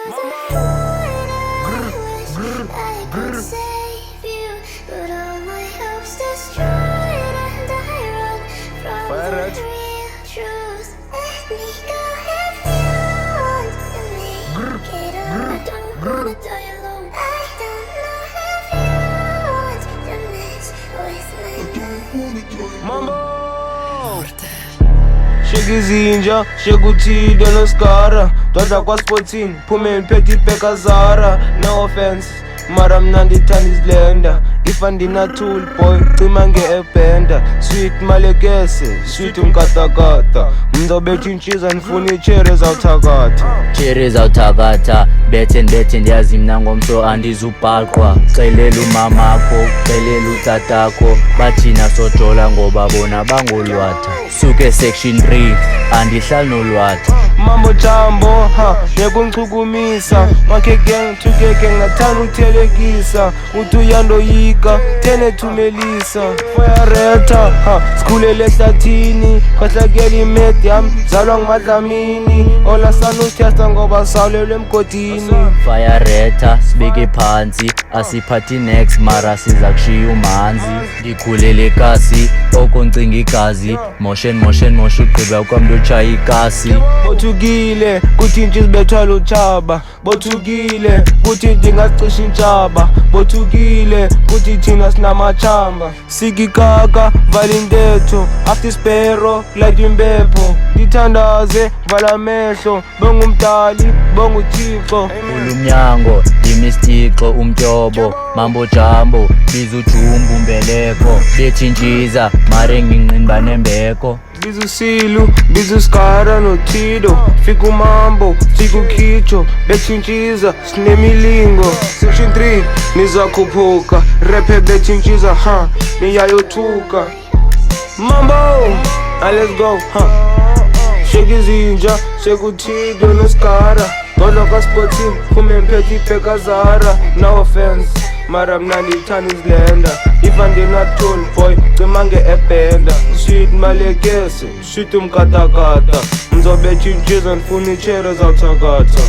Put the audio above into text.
Save you, but all my hopes destroyed, and I run from the real truth. Let me go if you want to make it up. I don't wanna die alone. I don't know if you want to mess with my Mambo Shake izinja, shake uthide noskara Dodla kwa sportini, phume ngiphethe ibheka Zara No offense, mara mna ndithanda izilenda If andina-tool boy, cima nge-ebhenda Sweet malekese, sweet umkatakata Mzobetha intshiza nifuna ichere ezawuthakatha Cherry ezawuthakatha bethe ndiyazi mna ngomso andizubhaqwa Xelela umamakho, xelela utatakho Bathina sojola ngoba bona bangolwatha Suke section 3, andihlali nolwatha Mambo jambo, nekunchukumisa Makhe gang, thuke gang, ngathanda uthelekisa Uthi uyandoyika, tene thumelisa Fayareta, sikhulele ehlathini Khohlakela imedi yami, zalwa ngumadlamini Ola sanutesta ngoba sawulelwe emgodini Fayareta, sibeke phansi Asiphathi next mara siza kushiya umanzi Ndikhulele ekasi, oko ncinga igazi Motion ugqiba kwamntu otshaya ikasi Bothukile, kuthi intshi zibethwa lutshaba Bothukile, kuthi ndingacisha intshaba Bothukile, kuthi thina sinamachamba Sikikaka, vala intetho After ispero, light impepho Ndithandaze, vala amehlo Bongumdali, bonguthixo Ulumnyango, dimistixo umtyobo Mambo jambo, biza ujumbu umbeleko Bethi intshiza, mare nginqinba nembeko Biza usilu, biza uskara nothido Fika umambo, fika ukhicho Bethi intshiza, sinemilingo Section 3, nizakhuphuka Raphe bethi intshiza, niyayothuka Mambo, let's go, Shake izinja, shake uthido noskara Dodla kwa sportini, phume ngiphethe ibheka Zara No offense, mara mna ndithanda izilenda If andina-tool boy, cima nge-ebhenda Sweet malekese, sweet umkatakata Mzobetha intshiza nifuna ichere ezawuthakatha